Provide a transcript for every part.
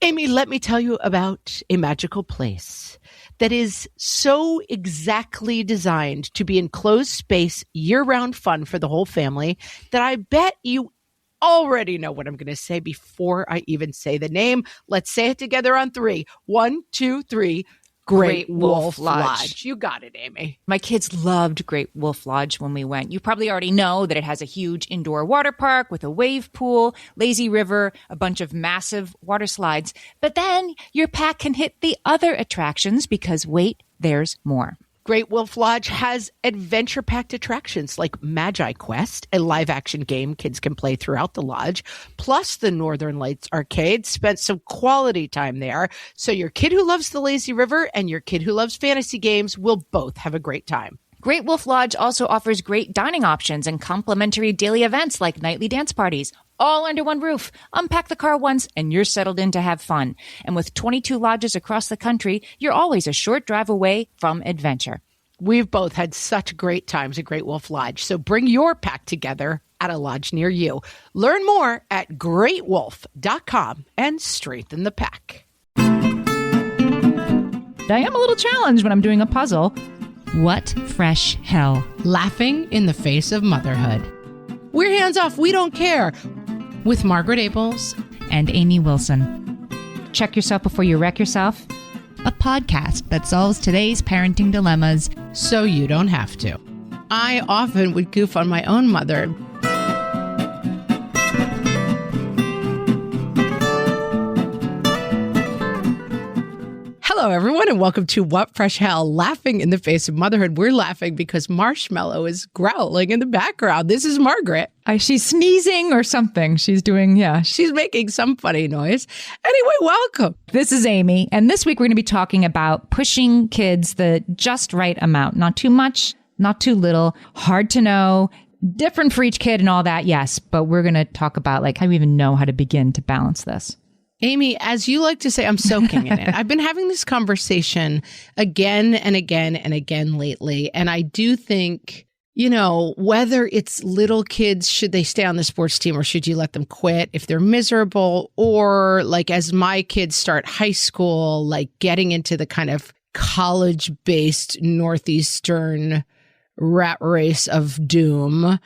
Amy, let me tell you about a magical place that is so exactly designed to be enclosed space, year-round fun for the whole family that I bet you already know what I'm going to say before I even say the name. Let's say it together on 3. 1, 2, 3. Great Wolf Lodge. You got it, Amy. My kids loved Great Wolf Lodge when we went. You probably already know that it has a huge indoor water park with a wave pool, lazy river, a bunch of massive water slides. But then your pack can hit the other attractions because, wait, there's more. Great Wolf Lodge has adventure-packed attractions like Magi Quest, a live-action game kids can play throughout the lodge, plus the Northern Lights Arcade. Spent some quality time there, so your kid who loves the lazy river and your kid who loves fantasy games will both have a great time. Great Wolf Lodge also offers great dining options and complimentary daily events like nightly dance parties, all under one roof. Unpack the car once and you're settled in to have fun. And with 22 lodges across the country, you're always a short drive away from adventure. We've both had such great times at Great Wolf Lodge, so bring your pack together at a lodge near you. Learn more at greatwolf.com and strengthen the pack. I am a little challenged when I'm doing a puzzle. What fresh hell? Laughing in the face of motherhood. We're hands off, we don't care. With Margaret Abels and Amy Wilson. Check yourself before you wreck yourself. A podcast that solves today's parenting dilemmas so you don't have to. I often would goof on my own mother. Hello, everyone, and welcome to What Fresh Hell, Laughing in the Face of Motherhood. We're laughing because Marshmallow is growling in the background. This is Margaret. She's sneezing or something. She's doing, She's making some funny noise. Anyway, welcome. This is Amy, and this week we're going to be talking about pushing kids the just right amount. Not too much, not too little, hard to know, different for each kid and all that, yes. But we're going to talk about how do we even know how to begin to balance this? Amy, as you like to say, I'm soaking in it. I've been having this conversation again and again and again lately. And I do think, whether it's little kids, should they stay on the sports team or should you let them quit if they're miserable? Or as my kids start high school, getting into the kind of college-based Northeastern rat race of doom.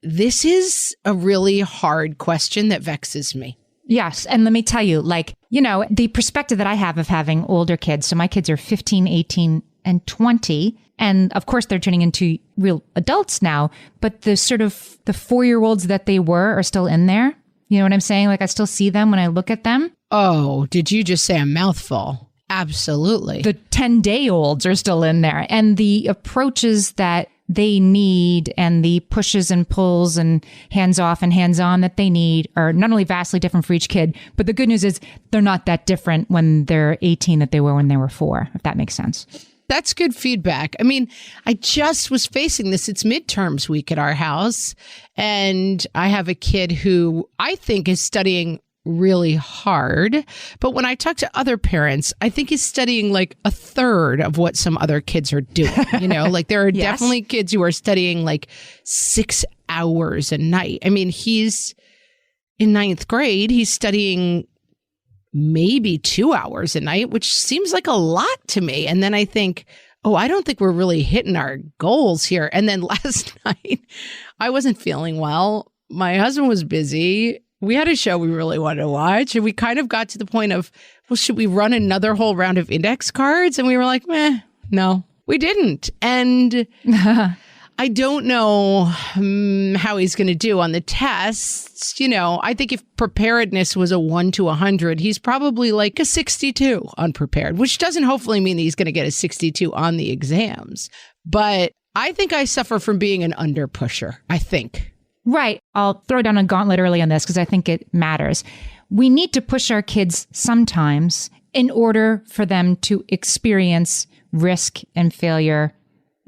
This is a really hard question that vexes me. Yes. And let me tell you, the perspective that I have of having older kids. So my kids are 15, 18, and 20. And of course, they're turning into real adults now. But the sort of the 4-year-olds that they were are still in there. You know what I'm saying? I still see them when I look at them. Oh, did you just say a mouthful? Absolutely. The 10-day-olds are still in there. And the approaches that they need and the pushes and pulls and hands off and hands on that they need are not only vastly different for each kid, but the good news is they're not that different when they're 18 that they were when they were 4, if that makes sense. That's good feedback. I mean, I just was facing this. It's midterms week at our house, and I have a kid who I think is studying really hard. But when I talk to other parents, I think he's studying a third of what some other kids are doing. There are Yes. definitely kids who are studying 6 hours a night. I mean, he's in 9th grade. He's studying maybe 2 hours a night, which seems like a lot to me. And then I think, I don't think we're really hitting our goals here. And then last night, I wasn't feeling well. My husband was busy. We had a show we really wanted to watch, and we kind of got to the point of, should we run another whole round of index cards? And we were like, no, we didn't. And I don't know how he's going to do on the tests. I think if preparedness was a 1 to 100, he's probably a 62 on prepared, which doesn't hopefully mean that he's going to get a 62 on the exams. But I think I suffer from being an under pusher, I think. Right. I'll throw down a gauntlet early on this because I think it matters. We need to push our kids sometimes in order for them to experience risk and failure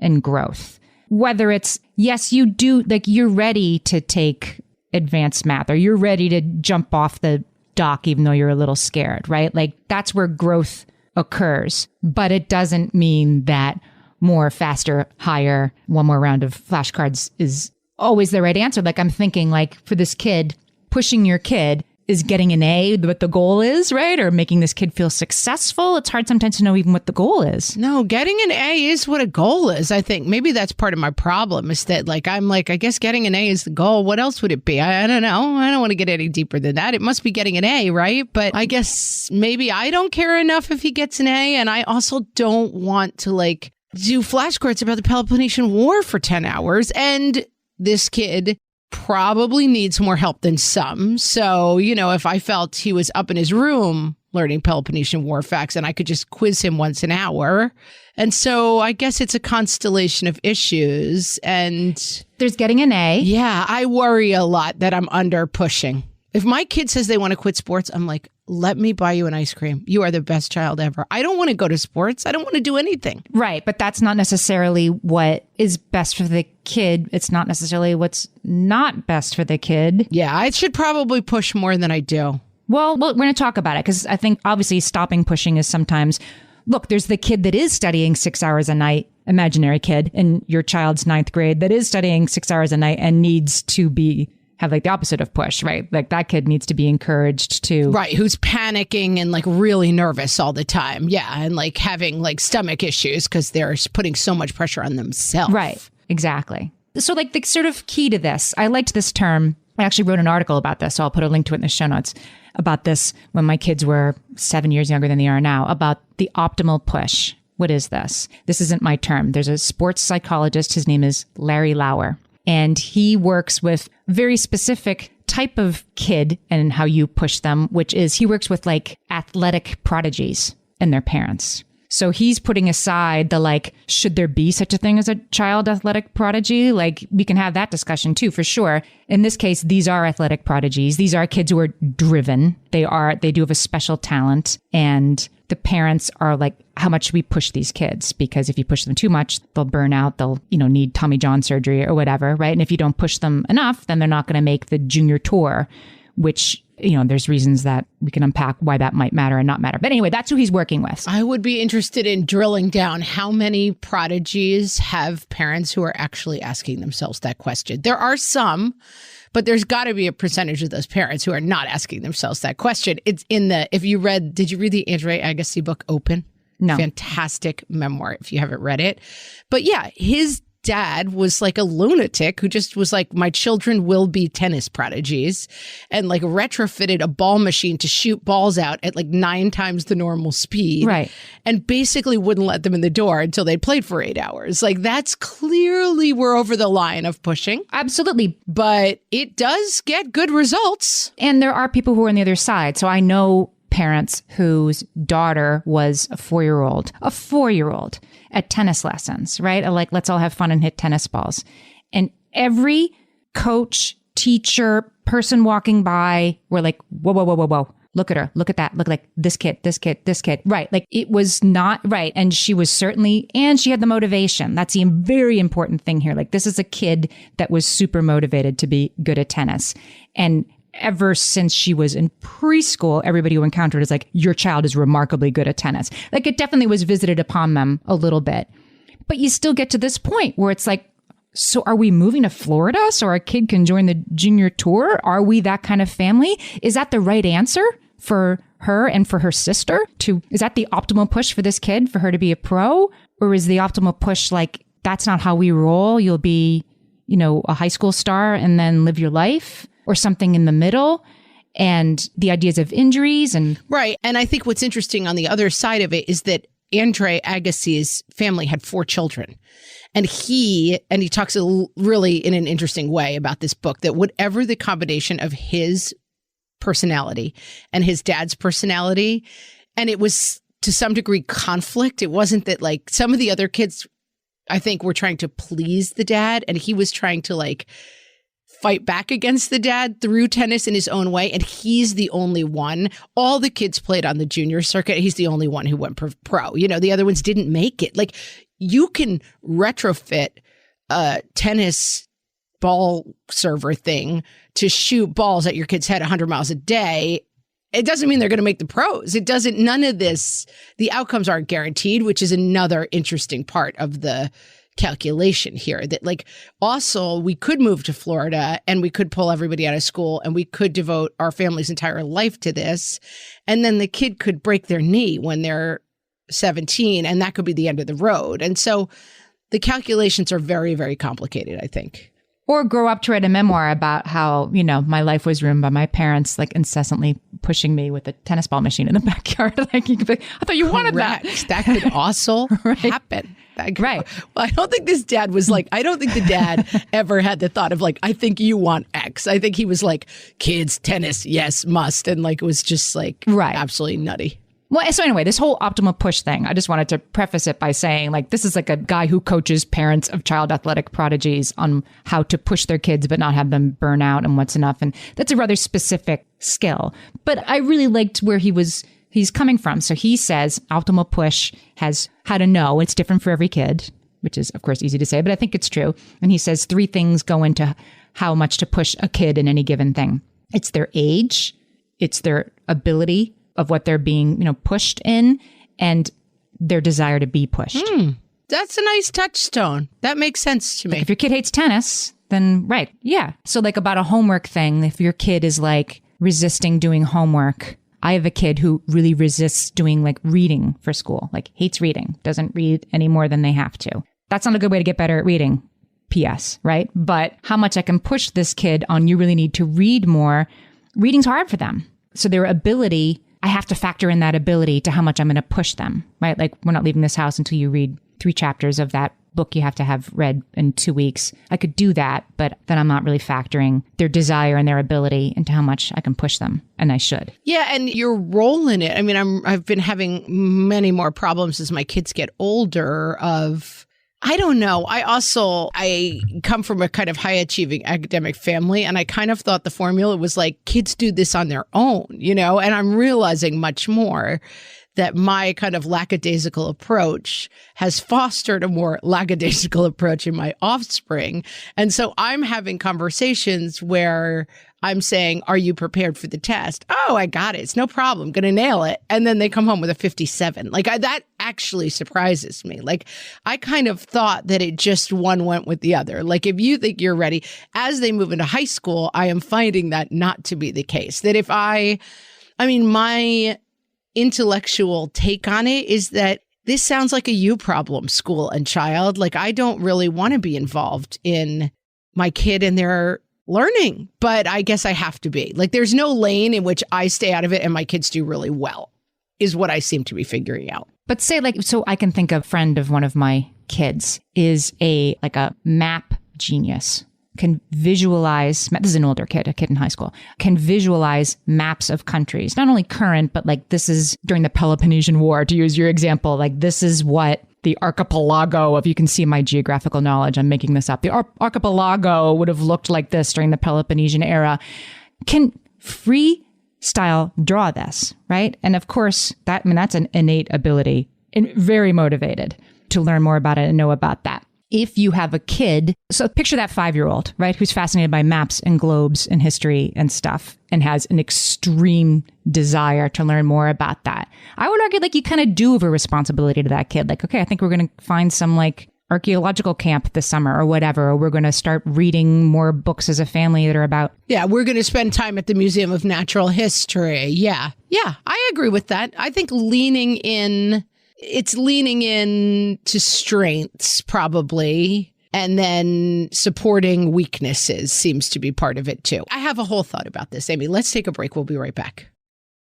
and growth. Whether it's, yes, you do, you're ready to take advanced math or you're ready to jump off the dock even though you're a little scared, right? That's where growth occurs. But it doesn't mean that more, faster, higher, one more round of flashcards is always the right answer. I'm thinking for this kid, pushing your kid is getting an A what the goal is, right? Or making this kid feel successful. It's hard sometimes to know even what the goal is. No, getting an A is what a goal is. I think maybe that's part of my problem is that I'm I guess getting an A is the goal. What else would it be? I don't know. I don't want to get any deeper than that. It must be getting an A, right? But I guess maybe I don't care enough if he gets an A. And I also don't want to do flashcards about the Peloponnesian War for 10 hours. And this kid probably needs more help than some. So, if I felt he was up in his room learning Peloponnesian War facts and I could just quiz him once an hour. And so I guess it's a constellation of issues. And there's getting an A. Yeah, I worry a lot that I'm under pushing. If my kid says they want to quit sports, I'm like, let me buy you an ice cream. You are the best child ever. I don't want to go to sports. I don't want to do anything. Right. But that's not necessarily what is best for the kid. It's not necessarily what's not best for the kid. Yeah, I should probably push more than I do. Well, we're going to talk about it because I think obviously stopping pushing is sometimes, look, there's the kid that is studying 6 hours a night, imaginary kid in your child's 9th grade that is studying 6 hours a night and needs to have the opposite of push, right? That kid needs to be encouraged to. Right. Who's panicking and really nervous all the time. Yeah. And having stomach issues because they're putting so much pressure on themselves. Right. Exactly. So the sort of key to this, I liked this term. I actually wrote an article about this. So I'll put a link to it in the show notes about this when my kids were 7 years younger than they are now, about the optimal push. What is this? This isn't my term. There's a sports psychologist. His name is Larry Lauer. And he works with very specific type of kid and how you push them, which is he works with athletic prodigies and their parents. So he's putting aside the should there be such a thing as a child athletic prodigy? We can have that discussion too, for sure. In this case, these are athletic prodigies. These are kids who are driven. They do have a special talent. And the parents are how much should we push these kids? Because if you push them too much, they'll burn out. They'll, need Tommy John surgery or whatever, right? And if you don't push them enough, then they're not going to make the junior tour, which, there's reasons that we can unpack why that might matter and not matter. But anyway, that's who he's working with. I would be interested in drilling down how many prodigies have parents who are actually asking themselves that question. There are some, but there's got to be a percentage of those parents who are not asking themselves that question. It's in did you read the Andre Agassi book, Open? No. Fantastic memoir if you haven't read it. But yeah, his dad was a lunatic who just was my children will be tennis prodigies and retrofitted a ball machine to shoot balls out at 9 times the normal speed. Right. And basically wouldn't let them in the door until they played for 8 hours. That's clearly we're over the line of pushing. Absolutely. But it does get good results. And there are people who are on the other side. So I know parents whose daughter was a 4-year-old at tennis lessons, right? Let's all have fun and hit tennis balls. And every coach, teacher, person walking by were whoa. Look at her. Look at that. Look this kid. Right. It was not right. And she was and she had the motivation. That's the very important thing here. This is a kid that was super motivated to be good at tennis. And ever since she was in preschool, everybody who encountered is your child is remarkably good at tennis. It definitely was visited upon them a little bit. But you still get to this point where it's so are we moving to Florida so our kid can join the junior tour? Are we that kind of family? Is that the right answer for her and for her sister? Is that the optimal push for this kid for her to be a pro? Or is the optimal push that's not how we roll? You'll be, a high school star and then live your life? Or something in the middle, and the ideas of injuries and right. And I think what's interesting on the other side of it is that Andre Agassi's family had 4 children, and he talks really in an interesting way about this book that whatever the combination of his personality and his dad's personality, and it was to some degree conflict. It wasn't that some of the other kids, I think, were trying to please the dad, and he was trying to fight back against the dad through tennis in his own way. And he's the only one. All the kids played on the junior circuit. He's the only one who went pro. The other ones didn't make it. You can retrofit a tennis ball server thing to shoot balls at your kid's head 100 miles a day. It doesn't mean they're going to make the pros. None of this, the outcomes aren't guaranteed, which is another interesting part of the calculation here that like also we could move to Florida and we could pull everybody out of school and we could devote our family's entire life to this. And then the kid could break their knee when they're 17 and that could be the end of the road. And so the calculations are very, very complicated, I think. Or grow up to write a memoir about how, you know, my life was ruined by my parents, like incessantly pushing me with a tennis ball machine in the backyard. Like, you could be, I thought you wanted that. That could also happen. Right. Well, I don't think this dad was like, I don't think the dad ever had the thought of like, I think you want X. I think he was like, kids, tennis, yes, must. And like, it was just like absolutely nutty. Well, so anyway, this whole optimal push thing, I just wanted to preface it by saying, like, this is like a guy who coaches parents of child athletic prodigies on how to push their kids but not have them burn out and what's enough. And that's a rather specific skill. But I really liked where he's coming from. So he says optimal push has how to know. It's different for every kid, which is, of course, easy to say, but I think it's true. And he says 3 things go into how much to push a kid in any given thing. It's their age, it's their ability of what they're being, you know, pushed in, and their desire to be pushed. That's a nice touchstone. That makes sense to me. Like if your kid hates tennis, then right. Yeah. So like about a homework thing, if your kid is like resisting doing homework, I have a kid who really resists doing like reading for school, like hates reading, doesn't read any more than they have to. That's not a good way to get better at reading. P.S. Right? But how much I can push this kid on you really need to read more. Reading's hard for them. So their ability, I have to factor in that ability to how much I'm going to push them, right? Like we're not leaving this house until you read 3 chapters of that book you have to have read in 2 weeks. I could do that, but then I'm not really factoring their desire and their ability into how much I can push them, and I should. Yeah, and your role in it. I mean, I've been having many more problems as my kids get older of, I don't know. I come from a kind of high achieving academic family, and I kind of thought the formula was like kids do this on their own, you know, and I'm realizing much more that my kind of lackadaisical approach has fostered a more lackadaisical approach in my offspring. And so I'm having conversations where I'm saying, are you prepared for the test? Oh, I got it. It's no problem. Going to nail it. And then they come home with a 57. Like that actually surprises me. Like I kind of thought that it just one went with the other. Like if you think you're ready, as they move into high school, I am finding that not to be the case. That if my intellectual take on it is that this sounds like a you problem, school and child. Like I don't really want to be involved in my kid and their learning, but I guess I have to be. Like there's no lane in which I stay out of it and my kids do really well, is what I seem to be figuring out. But say like, so I can think a friend of one of my kids is a map genius. Can visualize, this is an older kid, a kid in high school, can visualize maps of countries, not only current, but like this is during the Peloponnesian War, to use your example, like this is what the archipelago, if you can see my geographical knowledge, I'm making this up, the archipelago would have looked like this during the Peloponnesian era, can freestyle draw this, right? And of course, that's an innate ability and very motivated to learn more about it and know about that. If you have a kid, so picture that 5-year-old, right, who's fascinated by maps and globes and history and stuff and has an extreme desire to learn more about that. I would argue like you kind of do have a responsibility to that kid. Like, okay, I think we're going to find some like archaeological camp this summer or whatever, or we're going to start reading more books as a family that are about. Yeah, we're going to spend time at the Museum of Natural History. Yeah, I agree with that. I think it's leaning in to strengths probably, and then supporting weaknesses seems to be part of it too. I have a whole thought about this, Amy. Let's take a break. We'll be right back.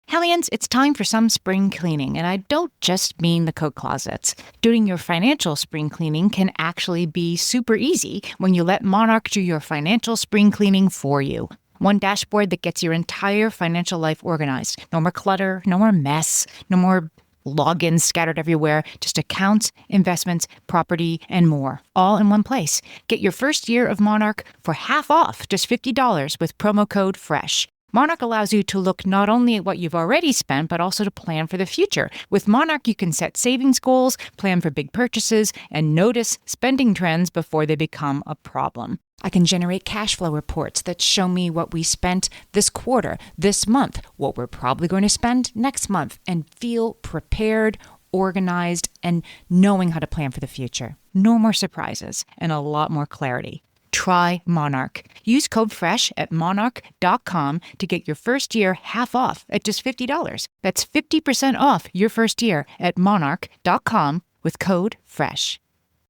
Hellions, it's time for some spring cleaning, and I don't just mean the coat closets. Doing your financial spring cleaning can actually be super easy when you let Monarch do your financial spring cleaning for you. One dashboard that gets your entire financial life organized. No more clutter, no more mess, no more logins scattered everywhere, just accounts, investments, property, and more, all in one place. Get your first year of Monarch for half off, just $50 with promo code FRESH. Monarch allows you to look not only at what you've already spent, but also to plan for the future. With Monarch, you can set savings goals, plan for big purchases, and notice spending trends before they become a problem. I can generate cash flow reports that show me what we spent this quarter, this month, what we're probably going to spend next month, and feel prepared, organized, and knowing how to plan for the future. No more surprises and a lot more clarity. Try Monarch. Use code FRESH at monarch.com to get your first year half off at just $50. That's 50% off your first year at monarch.com with code FRESH.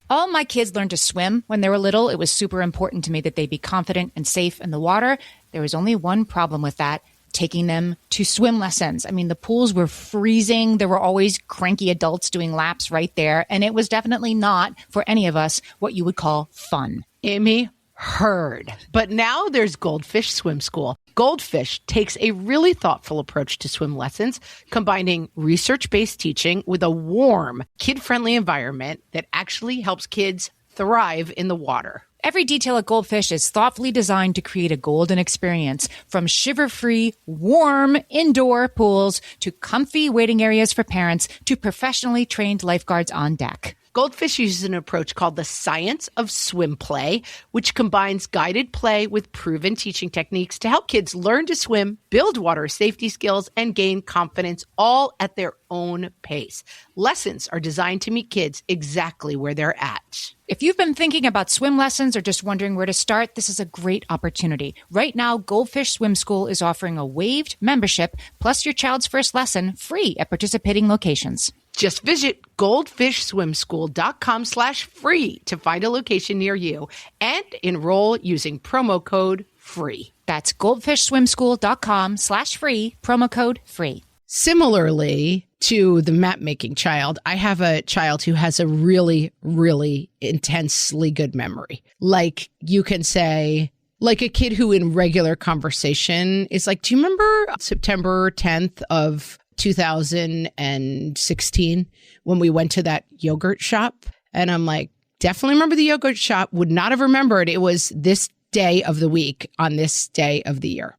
All my kids learned to swim when they were little. It was super important to me that they be confident and safe in the water. There was only one problem with that: taking them to swim lessons. I mean, the pools were freezing. There were always cranky adults doing laps right there. And it was definitely not, for any of us, what you would call fun. Amy, heard. But now there's Goldfish Swim School. Goldfish takes a really thoughtful approach to swim lessons, combining research-based teaching with a warm, kid-friendly environment that actually helps kids thrive in the water. Every detail at Goldfish is thoughtfully designed to create a golden experience, from shiver-free, warm indoor pools to comfy waiting areas for parents to professionally trained lifeguards on deck. Goldfish uses an approach called the science of swim play, which combines guided play with proven teaching techniques to help kids learn to swim, build water safety skills, and gain confidence, all at their own pace. Lessons are designed to meet kids exactly where they're at. If you've been thinking about swim lessons or just wondering where to start, this is a great opportunity. Right now, Goldfish Swim School is offering a waived membership plus your child's first lesson free at participating locations. Just visit goldfishswimschool.com/free to find a location near you and enroll using promo code FREE. That's goldfishswimschool.com/free, promo code FREE. Similarly to the map making child, I have a child who has a really, really intensely good memory. Like, you can say, like a kid who in regular conversation is like, do you remember September 10th of 2016 when we went to that yogurt shop? And I'm like, definitely remember the yogurt shop. Would not have remembered it was this day of the week on this day of the year.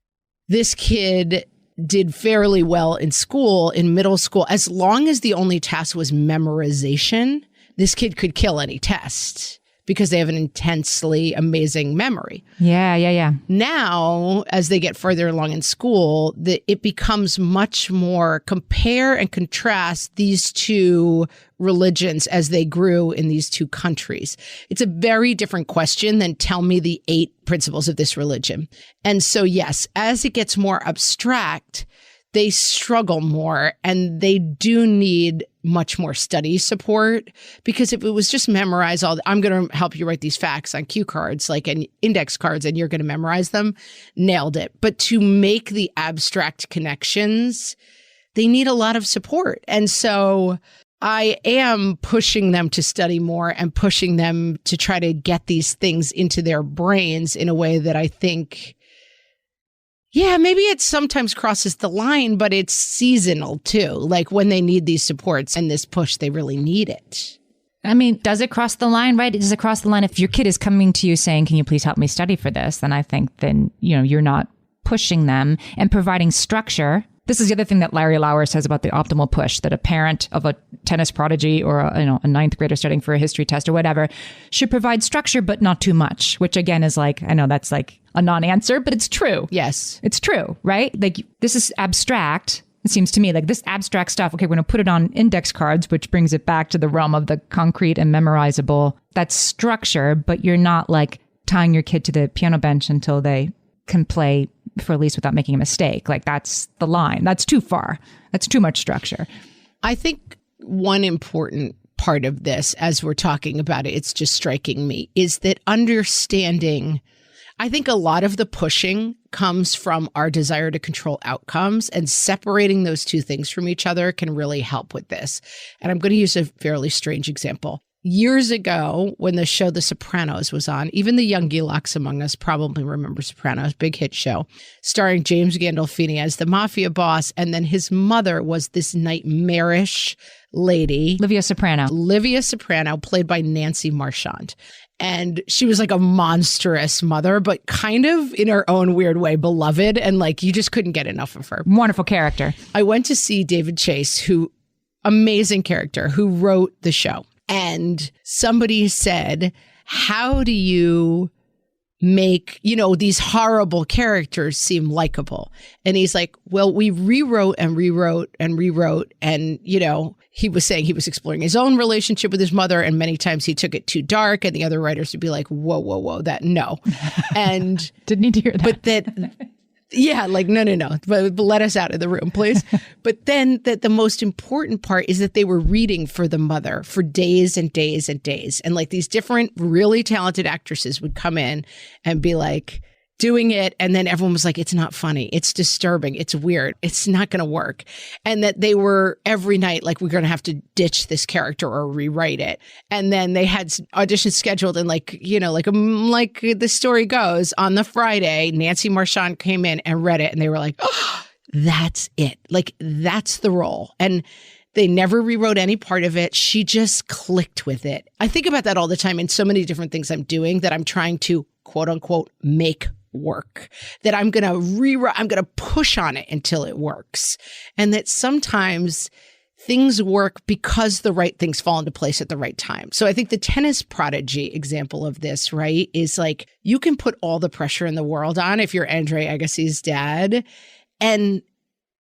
This kid did fairly well in school, in middle school. As long as the only task was memorization, this kid could kill any test because they have an intensely amazing memory. Yeah. Now, as they get further along in school, it becomes much more compare and contrast these two religions as they grew in these two countries. It's a very different question than tell me the 8 principles of this religion. And so, yes, as it gets more abstract, they struggle more and they do need much more study support, because if it was just memorize I'm going to help you write these facts on cue cards, like and index cards, and you're going to memorize them, nailed it. But to make the abstract connections, they need a lot of support. And so I am pushing them to study more and pushing them to try to get these things into their brains in a way that I think, yeah, maybe it sometimes crosses the line, but it's seasonal too. Like when they need these supports and this push, they really need it. I mean, does it cross the line, right? Does it cross the line? If your kid is coming to you saying, can you please help me study for this? Then I think you're not pushing them and providing structure. This is the other thing that Larry Lauer says about the optimal push, that a parent of a tennis prodigy or a ninth grader studying for a history test or whatever should provide structure, but not too much, which again is like, I know that's like a non-answer, but it's true. Yes. It's true, right? Like, this is abstract. It seems to me like this abstract stuff. Okay, we're going to put it on index cards, which brings it back to the realm of the concrete and memorizable. That's structure, but you're not like tying your kid to the piano bench until they can play for at least without making a mistake. Like, that's the line. That's too far. That's too much structure. I think one important part of this, as we're talking about it, it's just striking me, is that understanding, I think a lot of the pushing comes from our desire to control outcomes, and separating those two things from each other can really help with this. And I'm going to use a fairly strange example. Years ago, when the show The Sopranos was on, even the young Gilocks among us probably remember Sopranos, big hit show, starring James Gandolfini as the mafia boss. And then his mother was this nightmarish lady. Livia Soprano, played by Nancy Marchand. And she was like a monstrous mother, but kind of in her own weird way, beloved. And like, you just couldn't get enough of her. Wonderful character. I went to see David Chase, amazing character, who wrote the show. And somebody said, how do you make, these horrible characters seem likable. And he's like, well, we rewrote and rewrote and rewrote. And, he was saying he was exploring his own relationship with his mother. And many times he took it too dark. And the other writers would be like, whoa, whoa, whoa, no. And didn't need to hear that. But yeah, like, no, but let us out of the room, please. But then the most important part is that they were reading for the mother for days and days and days. And like these different really talented actresses would come in and be like doing it. And then everyone was like, it's not funny. It's disturbing. It's weird. It's not going to work. And that they were every night, like, we're going to have to ditch this character or rewrite it. And then they had auditions scheduled. And like the story goes, on the Friday, Nancy Marchand came in and read it. And they were like, oh, that's it. Like, that's the role. And they never rewrote any part of it. She just clicked with it. I think about that all the time in so many different things I'm doing that I'm trying to, quote unquote, make work, that I'm going to rewrite, I'm going to push on it until it works. And that sometimes things work because the right things fall into place at the right time. So I think the tennis prodigy example of this, right, is like, you can put all the pressure in the world on if you're Andre Agassi's dad, and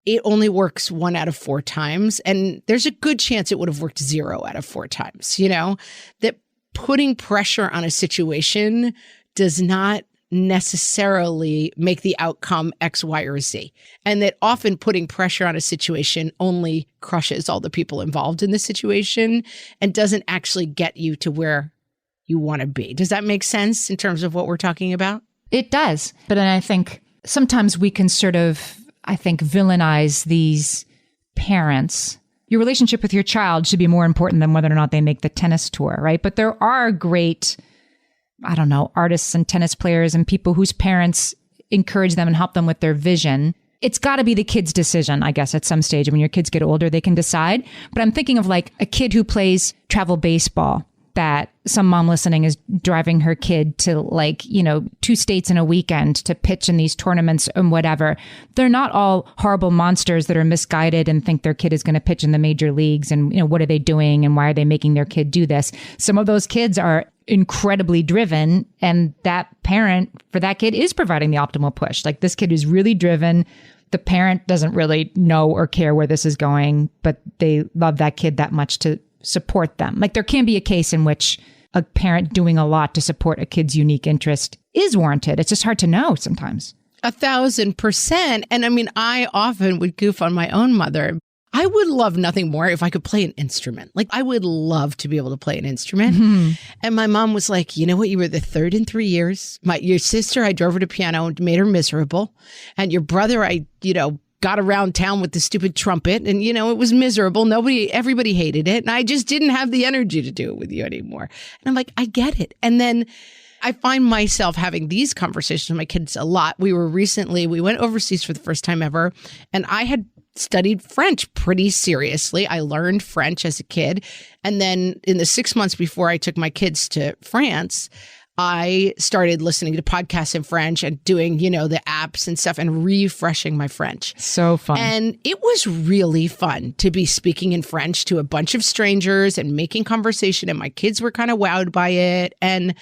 it only works 1 out of 4 times. And there's a good chance it would have worked 0 out of 4 times, that putting pressure on a situation does not necessarily make the outcome X, Y, or Z. And that often putting pressure on a situation only crushes all the people involved in the situation and doesn't actually get you to where you want to be. Does that make sense in terms of what we're talking about? It does. But then I think sometimes we can sort of, villainize these parents. Your relationship with your child should be more important than whether or not they make the tennis tour, right? But there are great, artists and tennis players and people whose parents encourage them and help them with their vision. It's got to be the kid's decision, I guess, at some stage. When your kids get older, they can decide. But I'm thinking of like a kid who plays travel baseball, that some mom listening is driving her kid to 2 states in a weekend to pitch in these tournaments and whatever. They're not all horrible monsters that are misguided and think their kid is going to pitch in the major leagues. And, what are they doing? And why are they making their kid do this? Some of those kids are incredibly driven, and that parent for that kid is providing the optimal push. Like, this kid is really driven. The parent doesn't really know or care where this is going, but they love that kid that much to support them. Like, there can be a case in which a parent doing a lot to support a kid's unique interest is warranted. It's just hard to know sometimes. 1,000%. And I often would goof on my own mother. I would love nothing more if I could play an instrument. Like, I would love to be able to play an instrument. Mm-hmm. And my mom was like, you know what? You were the third in 3 years. Your sister, I drove her to piano and made her miserable. And your brother, I got around town with the stupid trumpet, and it was miserable. Everybody hated it. And I just didn't have the energy to do it with you anymore. And I'm like, I get it. And then I find myself having these conversations with my kids a lot. We went overseas for the first time ever, and I had studied French pretty seriously. I learned French as a kid. And then in the 6 months before I took my kids to France, I started listening to podcasts in French and doing, the apps and stuff and refreshing my French. So fun. And it was really fun to be speaking in French to a bunch of strangers and making conversation. And my kids were kind of wowed by it. And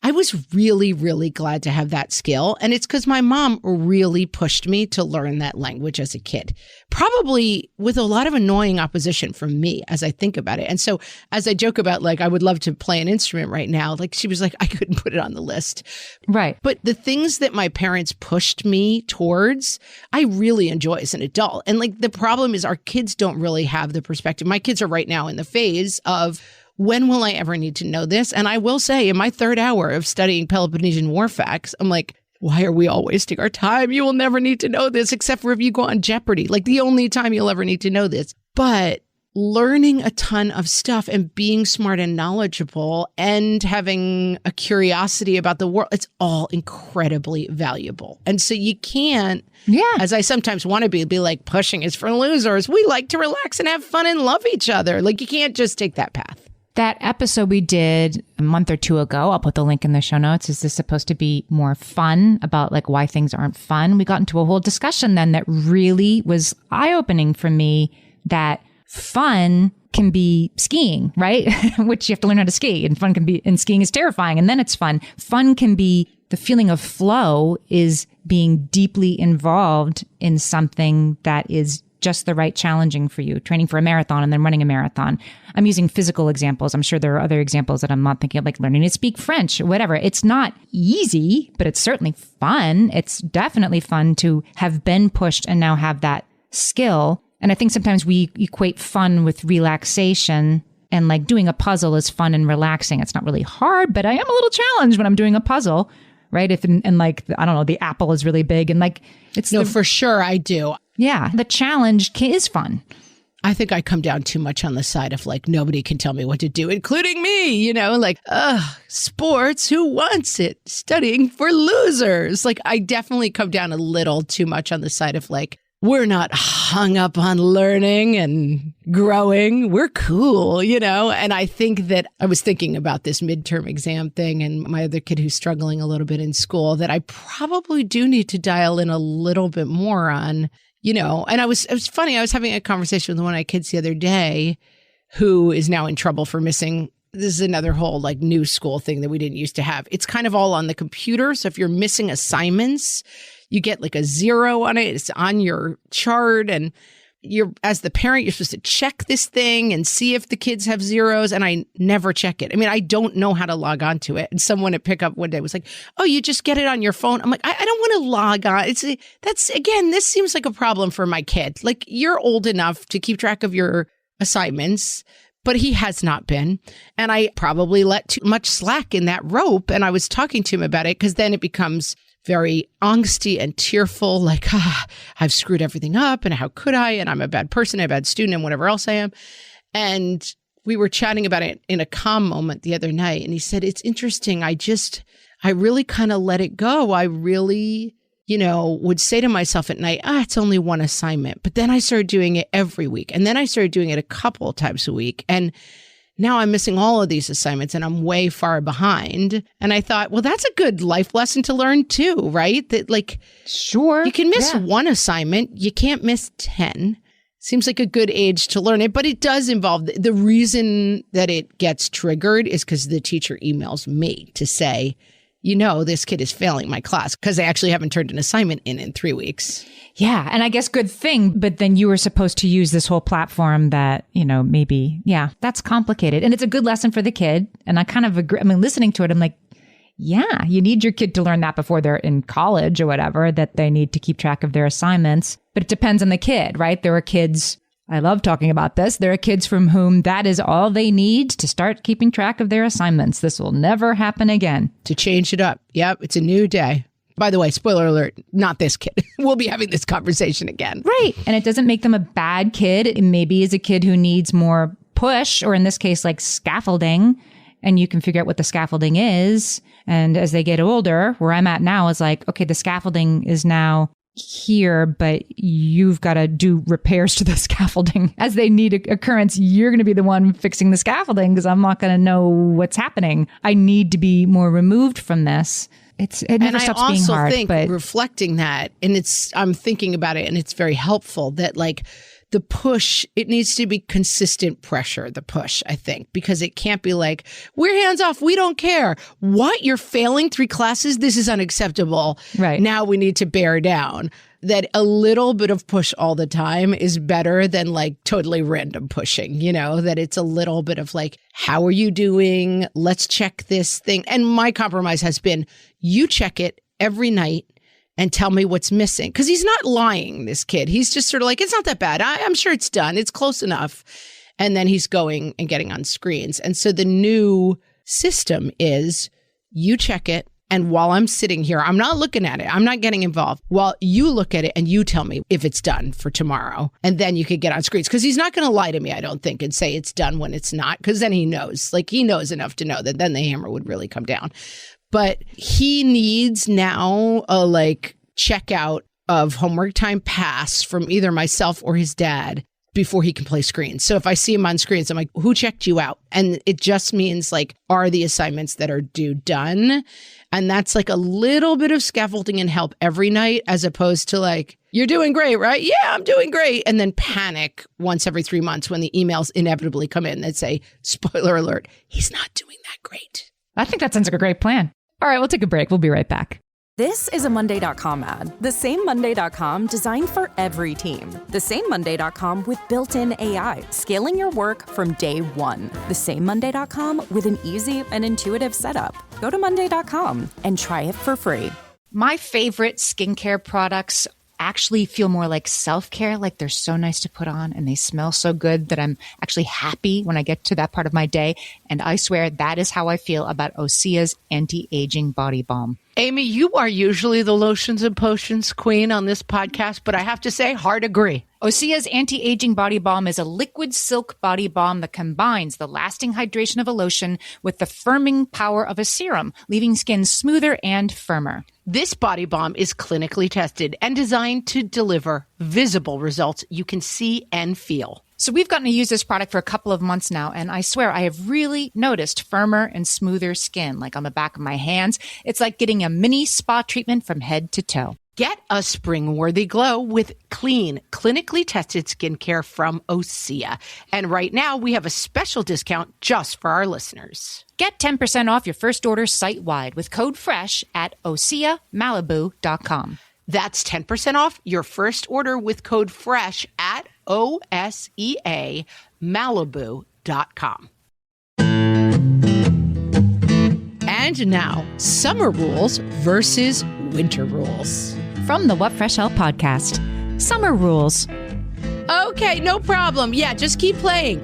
I was really, really glad to have that skill. And it's because my mom really pushed me to learn that language as a kid, probably with a lot of annoying opposition from me as I think about it. And so as I joke about, like, I would love to play an instrument right now, like, she was like, I couldn't put it on the list. Right. But the things that my parents pushed me towards, I really enjoy as an adult. And like, the problem is our kids don't really have the perspective. My kids are right now in the phase of, when will I ever need to know this? And I will say, in my 3rd hour of studying Peloponnesian War facts, I'm like, why are we all wasting our time? You will never need to know this except for if you go on Jeopardy. Like, the only time you'll ever need to know this. But learning a ton of stuff and being smart and knowledgeable and having a curiosity about the world, it's all incredibly valuable. And so you can't, as I sometimes want to be like, pushing is for losers. We like to relax and have fun and love each other. Like, you can't just take that path. That episode we did a month or 2 ago, I'll put the link in the show notes. Is this supposed to be more fun about like why things aren't fun? We got into a whole discussion then that really was eye-opening for me, that fun can be skiing, right? Which you have to learn how to ski, and skiing is terrifying, and then it's fun. Fun can be The feeling of flow is being deeply involved in something that is just the right challenging for you, training for a marathon and then running a marathon. I'm using physical examples. I'm sure there are other examples that I'm not thinking of, like learning to speak French or whatever. It's not easy, but it's certainly fun. It's definitely fun to have been pushed and now have that skill. And I think sometimes we equate fun with relaxation, and like doing a puzzle is fun and relaxing. It's not really hard, but I am a little challenged when I'm doing a puzzle, right? If and like, I don't know, the apple is really big and like it's for sure I do. Yeah, the challenge is fun. I think I come down too much on the side of like, nobody can tell me what to do, including me, like, sports, who wants it? Studying for losers. Like, I definitely come down a little too much on the side of like, we're not hung up on learning and growing. We're cool, And I think that I was thinking about this midterm exam thing and my other kid who's struggling a little bit in school that I probably do need to dial in a little bit more on, and it was funny. I was having a conversation with one of my kids the other day who is now in trouble for missing. This is another whole like new school thing that we didn't used to have. It's kind of all on the computer. So if you're missing assignments, you get like a 0 on it. It's on your chart. And as the parent, you're supposed to check this thing and see if the kids have zeros. And I never check it. I mean, I don't know how to log on to it. And someone at pickup one day was like, oh, you just get it on your phone. I'm like, I don't want to log on. This seems like a problem for my kid. Like, you're old enough to keep track of your assignments, but he has not been. And I probably let too much slack in that rope. And I was talking to him about it because then it becomes very angsty and tearful, like, I've screwed everything up and how could I? And I'm a bad person, a bad student and whatever else I am. And we were chatting about it in a calm moment the other night. And he said, it's interesting. I really kind of let it go. I really, would say to myself at night, it's only one assignment. But then I started doing it every week. And then I started doing it a couple of times a week. And now I'm missing all of these assignments and I'm way far behind. And I thought, well, that's a good life lesson to learn too, right? That like, sure, you can miss one assignment. You can't miss 10. Seems like a good age to learn it, but it does involve the reason that it gets triggered is because the teacher emails me to say, this kid is failing my class because they actually haven't turned an assignment in 3 weeks. Yeah. And I guess good thing. But then you were supposed to use this whole platform that, maybe, that's complicated. And it's a good lesson for the kid. And I kind of agree. I mean, listening to it, I'm like, yeah, you need your kid to learn that before they're in college or whatever, that they need to keep track of their assignments. But it depends on the kid, right? There are kids, I love talking about this. There are kids from whom that is all they need to start keeping track of their assignments. This will never happen again. To change it up. Yep. It's a new day. By the way, spoiler alert, not this kid. We'll be having this conversation again. Right. And it doesn't make them a bad kid. It maybe is a kid who needs more push, or in this case, like scaffolding. And you can figure out what the scaffolding is. And as they get older, where I'm at now is like, okay, the scaffolding is now here, but you've got to do repairs to the scaffolding. As they need occurrence, you're going to be the one fixing the scaffolding because I'm not going to know what's happening. I need to be more removed from this. It never stops being hard. And I also think reflecting that, and I'm thinking about it, and it's very helpful that like the push, it needs to be consistent pressure, the push, I think, because it can't be like, we're hands off, we don't care. What? You're failing 3 classes? This is unacceptable. Right. Now we need to bear down. That a little bit of push all the time is better than like totally random pushing, that it's a little bit of like, how are you doing? Let's check this thing. And my compromise has been, you check it every night and tell me what's missing. Because he's not lying, this kid. He's just sort of like, it's not that bad. I'm sure it's done. It's close enough. And then he's going and getting on screens. And so the new system is you check it. And while I'm sitting here, I'm not looking at it. I'm not getting involved. While you look at it and you tell me if it's done for tomorrow. And then you could get on screens. Because he's not going to lie to me, I don't think, and say it's done when it's not. Because then he knows. Like, he knows enough to know that then the hammer would really come down. But he needs now a like checkout of homework time pass from either myself or his dad before he can play screens. So if I see him on screens, I'm like, who checked you out? And it just means like, are the assignments that are due done? And that's like a little bit of scaffolding and help every night, as opposed to like, you're doing great, right? Yeah, I'm doing great. And then panic once every 3 months when the emails inevitably come in that say, spoiler alert, he's not doing that great. I think that sounds like a great plan. All right, we'll take a break. We'll be right back. This is a Monday.com ad. The same Monday.com designed for every team. The same Monday.com with built-in AI, scaling your work from day one. The same Monday.com with an easy and intuitive setup. Go to Monday.com and try it for free. My favorite skincare products actually feel more like self-care, like they're so nice to put on and they smell so good that I'm actually happy when I get to that part of my day. And I swear that is how I feel about Osea's anti-aging body balm. Amy, you are usually the lotions and potions queen on this podcast, but I have to say, hard agree. Osea's anti-aging body balm is a liquid silk body balm that combines the lasting hydration of a lotion with the firming power of a serum, leaving skin smoother and firmer. This body balm is clinically tested and designed to deliver visible results you can see and feel. So we've gotten to use this product for a couple of months now, and I swear I have really noticed firmer and smoother skin, like on the back of my hands. It's like getting a mini spa treatment from head to toe. Get a spring-worthy glow with clean, clinically tested skincare from Osea. And right now, we have a special discount just for our listeners. Get 10% off your first order site-wide with code FRESH at OseaMalibu.com. That's 10% off your first order with code FRESH at OSEAMalibu.com. And now, summer rules versus winter rules. From the What Fresh Hell podcast, summer rules. Okay, no problem. Yeah, just keep playing.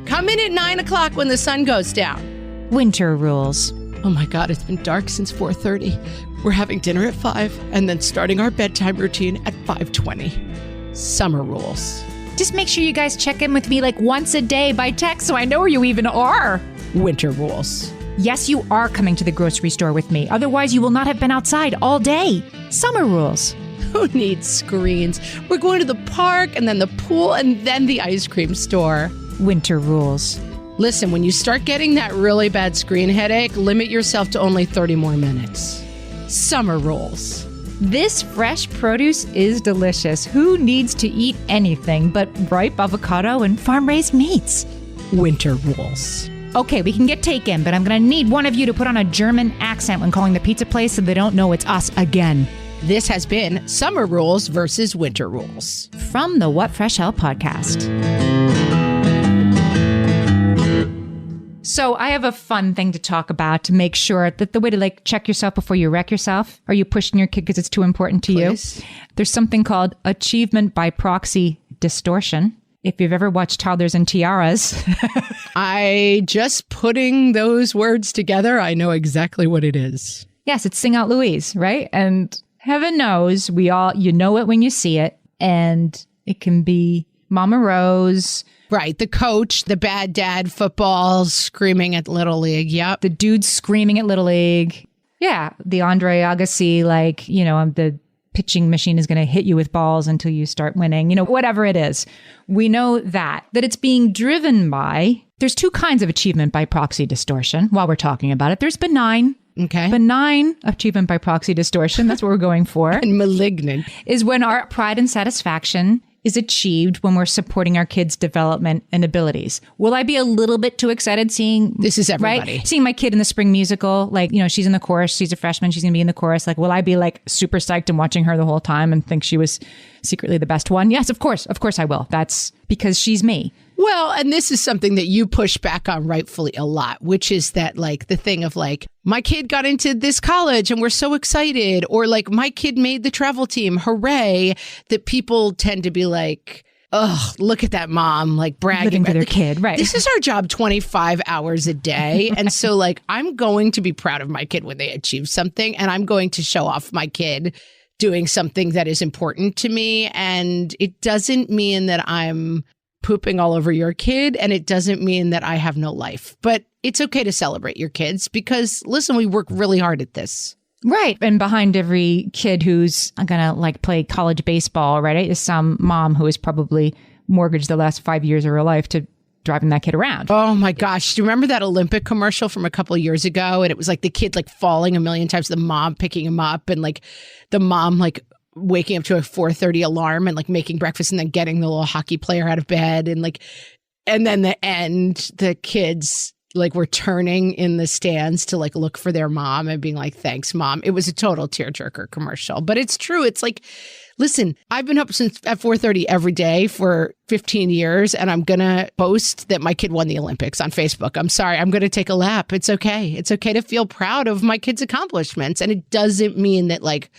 Come in at 9 o'clock when the sun goes down. Winter rules. Oh my God, it's been dark since 4:30. We're having dinner at 5 and then starting our bedtime routine at 5:20. Summer rules. Just make sure you guys check in with me like once a day by text so I know where you even are. Winter rules. Yes, you are coming to the grocery store with me. Otherwise, you will not have been outside all day. Summer rules. Who needs screens? We're going to the park and then the pool and then the ice cream store. Winter rules. Listen, when you start getting that really bad screen headache, limit yourself to only 30 more minutes. Summer rules. This fresh produce is delicious. Who needs to eat anything but ripe avocado and farm-raised meats? Winter rules. Okay, we can get taken, but I'm going to need one of you to put on a German accent when calling the pizza place so they don't know it's us again. This has been Summer Rules versus Winter Rules. From the What Fresh Hell podcast. So I have a fun thing to talk about to make sure that the way to like check yourself before you wreck yourself. Are you pushing your kid because it's too important to Please. you? There's something called achievement by proxy distortion. If you've ever watched Toddlers and Tiaras. I just putting those words together, I know exactly what it is. Yes, it's Sing Out Louise, right? And heaven knows we all, you know it when you see it. And it can be Mama Rose. Right. The coach, the bad dad, football, screaming at Little League. Yep. The dude screaming at Little League. Yeah. The Andre Agassi, like, you know, the pitching machine is going to hit you with balls until you start winning, you know, whatever it is. We know that it's being driven by, there's two kinds of achievement by proxy distortion while we're talking about it. There's benign. Okay. Benign achievement by proxy distortion. That's what we're going for. And malignant. Is when our pride and satisfaction is achieved when we're supporting our kids' development and abilities. Will I be a little bit too excited seeing... This is everybody. Right? Seeing my kid in the spring musical, like, you know, she's in the chorus, she's a freshman, she's going to be in the chorus. Like, will I be like super psyched and watching her the whole time and think she was secretly the best one? Yes, of course. Of course I will. That's because she's me. Well, and this is something that you push back on rightfully a lot, which is that like the thing of like, my kid got into this college and we're so excited, or like my kid made the travel team, hooray, that people tend to be like, oh, look at that mom, like bragging Living about for their kid, right? This is our job 25 hours a day. And so like, I'm going to be proud of my kid when they achieve something, and I'm going to show off my kid doing something that is important to me. And it doesn't mean that I'm pooping all over your kid, and it doesn't mean that I have no life. But it's okay to celebrate your kids because, listen, we work really hard at this. Right. And behind every kid who's going to like play college baseball, right, is some mom who has probably mortgaged the last 5 years of her life to driving that kid around. Oh my gosh. Do you remember that Olympic commercial from a couple of years ago? And it was like the kid like falling a million times, the mom picking him up, and like the mom like waking up to a 4:30 alarm and like making breakfast and then getting the little hockey player out of bed, and like, and then the end, the kids like were turning in the stands to like look for their mom and being like, thanks, Mom. It was a total tearjerker commercial. But it's true. It's like, listen, I've been up since at 4:30 every day for 15 years, and I'm going to boast that my kid won the Olympics on Facebook. I'm sorry. I'm going to take a lap. It's okay. It's okay to feel proud of my kid's accomplishments. And it doesn't mean that like,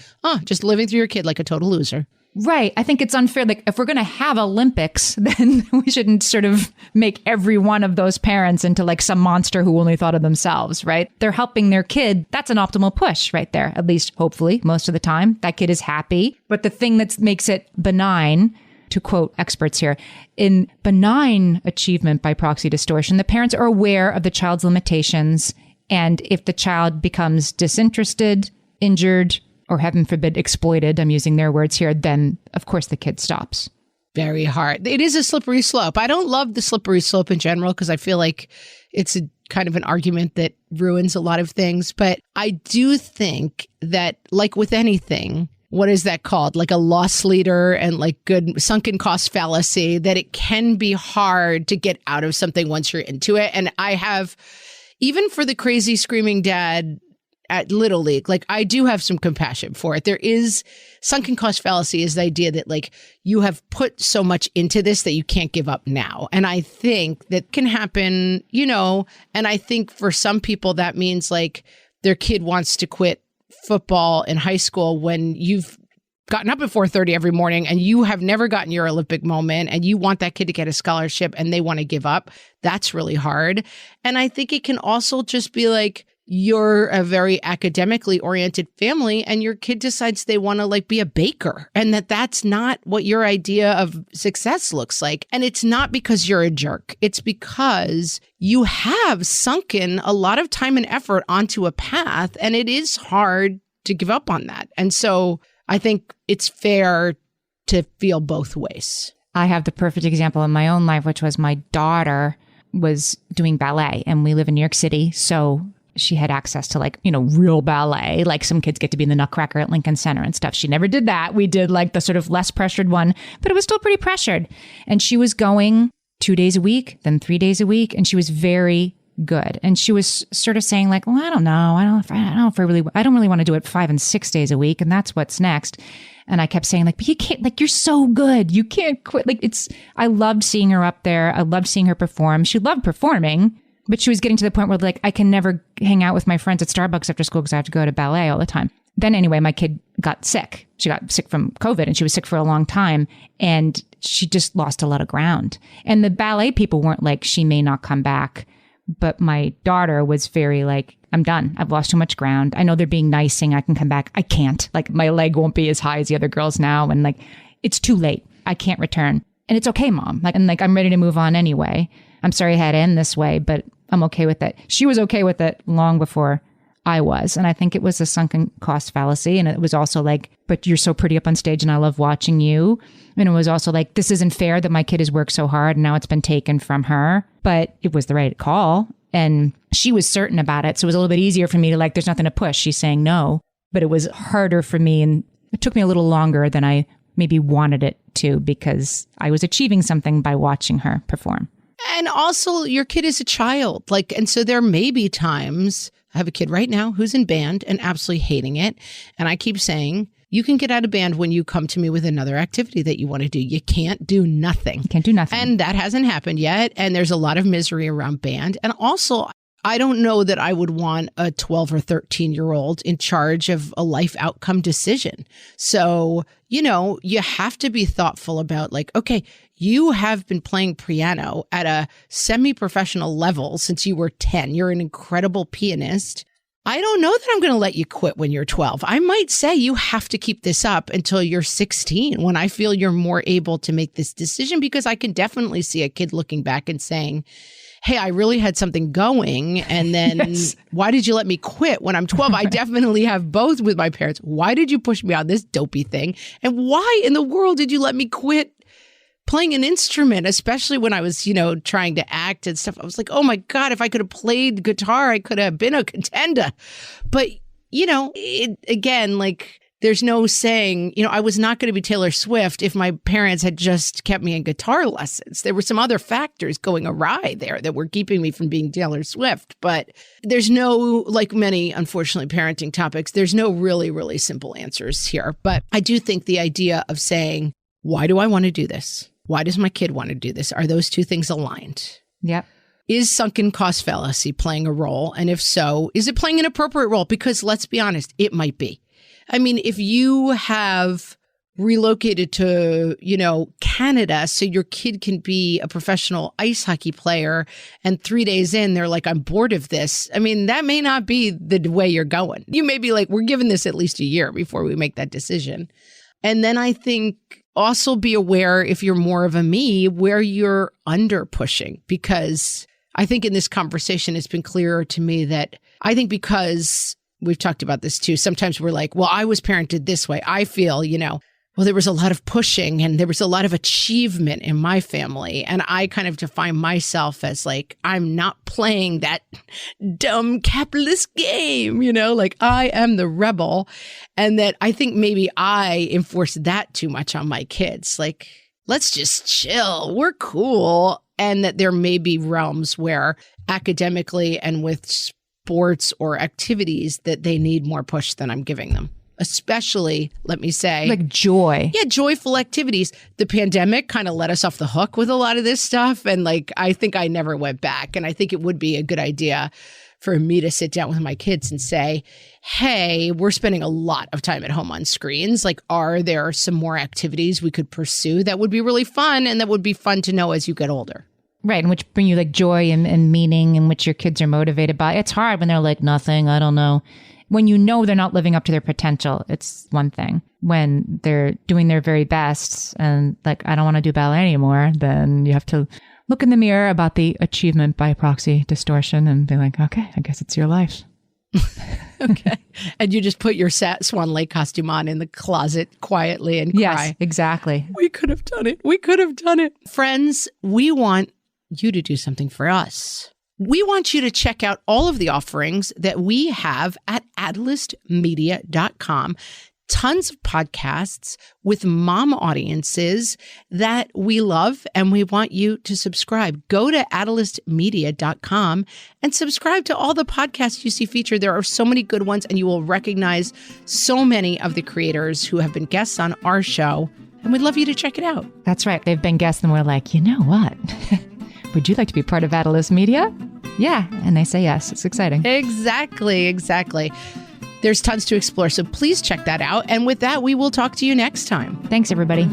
just living through your kid like a total loser. Right. I think it's unfair. Like, if we're going to have Olympics, then we shouldn't sort of make every one of those parents into like some monster who only thought of themselves, right? They're helping their kid. That's an optimal push right there, at least hopefully most of the time. That kid is happy. But the thing that makes it benign, to quote experts here, in benign achievement by proxy distortion, the parents are aware of the child's limitations. And if the child becomes disinterested, injured, or heaven forbid, exploited, I'm using their words here, then of course the kid stops. Very hard. It is a slippery slope. I don't love the slippery slope in general because I feel like it's a kind of an argument that ruins a lot of things. But I do think that, like with anything, what is that called? Like a loss leader and like good sunken cost fallacy, that it can be hard to get out of something once you're into it. And I have, even for the crazy screaming dad at Little League, like I do have some compassion for it. There is sunken cost fallacy is the idea that like you have put so much into this that you can't give up now. And I think that can happen, and I think for some people that means like their kid wants to quit football in high school when you've gotten up at 4:30 every morning and you have never gotten your Olympic moment and you want that kid to get a scholarship and they want to give up. That's really hard. And I think it can also just be like, you're a very academically oriented family and your kid decides they want to like be a baker and that's not what your idea of success looks like. And it's not because you're a jerk. It's because you have sunken a lot of time and effort onto a path and it is hard to give up on that. And so I think it's fair to feel both ways. I have the perfect example in my own life, which was my daughter was doing ballet and we live in New York City. So she had access to like, real ballet, like some kids get to be in the Nutcracker at Lincoln Center and stuff. She never did that. We did like the sort of less pressured one, but it was still pretty pressured. And she was going 2 days a week, then 3 days a week. And she was very good. And she was sort of saying like, well, I don't know. I don't really want to do it 5 and 6 days a week. And that's what's next. And I kept saying like, but you can't, like, you're so good. You can't quit. Like I loved seeing her up there. I loved seeing her perform. She loved performing. But she was getting to the point where like, I can never hang out with my friends at Starbucks after school because I have to go to ballet all the time. Then anyway, my kid got sick. She got sick from COVID and she was sick for a long time and she just lost a lot of ground. And the ballet people weren't like, she may not come back. But my daughter was very like, I'm done. I've lost too much ground. I know they're being nice saying I can come back. I can't. Like my leg won't be as high as the other girls now. And like, it's too late. I can't return. And it's okay, Mom. Like, I'm ready to move on anyway. I'm sorry I had to end this way, but I'm okay with it. She was okay with it long before I was. And I think it was a sunken cost fallacy. And it was also like, but you're so pretty up on stage and I love watching you. And it was also like, this isn't fair that my kid has worked so hard and now it's been taken from her. But it was the right call. And she was certain about it. So it was a little bit easier for me to like, there's nothing to push. She's saying no. But it was harder for me. And it took me a little longer than I maybe wanted it to because I was achieving something by watching her perform. And also your kid is a child. And so there may be times, I have a kid right now who's in band and absolutely hating it. And I keep saying, you can get out of band when you come to me with another activity that you want to do. You can't do nothing. You can't do nothing. And that hasn't happened yet. And there's a lot of misery around band. And also, I don't know that I would want a 12 or 13-year-old in charge of a life outcome decision. So, you have to be thoughtful about like, okay, you have been playing piano at a semi-professional level since you were 10. You're an incredible pianist. I don't know that I'm going to let you quit when you're 12. I might say you have to keep this up until you're 16 when I feel you're more able to make this decision, because I can definitely see a kid looking back and saying, hey, I really had something going. And then yes. Why did you let me quit when I'm 12? I definitely have both with my parents. Why did you push me on this dopey thing? And why in the world did you let me quit playing an instrument, especially when I was, trying to act and stuff? I was like, oh my God, if I could have played guitar, I could have been a contender. But, again, like There's no saying, I was not going to be Taylor Swift if my parents had just kept me in guitar lessons. There were some other factors going awry there that were keeping me from being Taylor Swift. But there's no, like many, unfortunately, parenting topics, there's no really, really simple answers here. But I do think the idea of saying, why do I want to do this? Why does my kid want to do this? Are those two things aligned? Yep. Is sunken cost fallacy playing a role? And if so, is it playing an appropriate role? Because let's be honest, it might be. I mean, if you have relocated to, Canada so your kid can be a professional ice hockey player and 3 days in, they're like, I'm bored of this. I mean, that may not be the way you're going. You may be like, we're giving this at least a year before we make that decision. And then I think also be aware, if you're more of a me, where you're under pushing, because I think in this conversation, it's been clearer to me that I think because we've talked about this too, sometimes we're like, well, I was parented this way. I feel, well, there was a lot of pushing and there was a lot of achievement in my family. And I kind of define myself as like, I'm not playing that dumb capitalist game, like I am the rebel. And that I think maybe I enforce that too much on my kids. Like, let's just chill. We're cool. And that there may be realms where academically and with sports or activities that they need more push than I'm giving them. Especially, let me say, like joy. Yeah, joyful activities. The pandemic kind of let us off the hook with a lot of this stuff. And I think I never went back. And I think it would be a good idea for me to sit down with my kids and say, hey, we're spending a lot of time at home on screens. Like, are there some more activities we could pursue that would be really fun and that would be fun to know as you get older? Right, and which bring you like joy and meaning and which your kids are motivated by. It's hard when they're like, nothing, I don't know. When they're not living up to their potential, it's one thing. When they're doing their very best and like, I don't want to do ballet anymore, then you have to look in the mirror about the achievement by proxy distortion and be like, okay, I guess it's your life. Okay. And you just put your Swan Lake costume on in the closet quietly and cry. Yes, exactly. We could have done it. We could have done it. Friends, we want you to do something for us. We want you to check out all of the offerings that we have at adlistmedia.com. Tons of podcasts with mom audiences that we love, and we want you to subscribe. Go to adlistmedia.com and subscribe to all the podcasts you see featured. There are so many good ones, and you will recognize so many of the creators who have been guests on our show, and we'd love you to check it out. That's right. They've been guests, and we're like, you know what? Would you like to be part of Adlist Media? Yeah. And they say yes. It's exciting. Exactly. There's tons to explore. So please check that out. And with that, we will talk to you next time. Thanks, everybody.